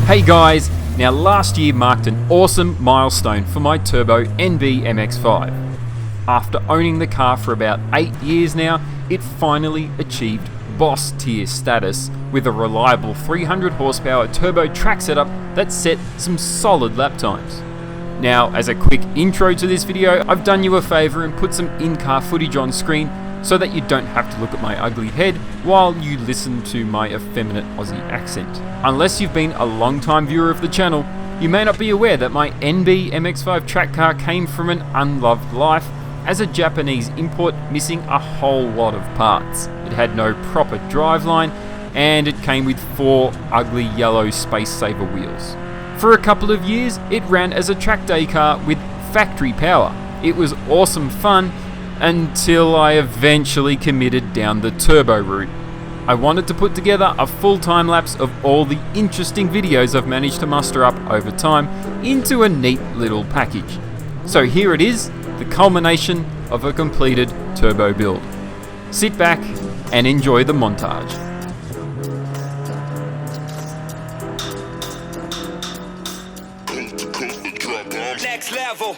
Hey guys, now last year marked an awesome milestone for my turbo NB MX-5. After owning the car for about 8 years now, it finally achieved boss tier status with a reliable 300 horsepower turbo track setup that set some solid lap times. Now, as a quick intro to this video, I've done you a favour and put some in-car footage on screen so that you don't have to look at my ugly head while you listen to my effeminate Aussie accent. Unless you've been a long-time viewer of the channel, you may not be aware that my NB MX-5 track car came from an unloved life as a Japanese import missing a whole lot of parts. It had no proper driveline and it came with 4 ugly yellow space saver wheels. For a couple of years, it ran as a track day car with factory power. It was awesome fun until I eventually committed down the turbo route. I wanted to put together a full time lapse of all the interesting videos I've managed to muster up over time into a neat little package. So here it is, the culmination of a completed turbo build. Sit back and enjoy the montage. Next level.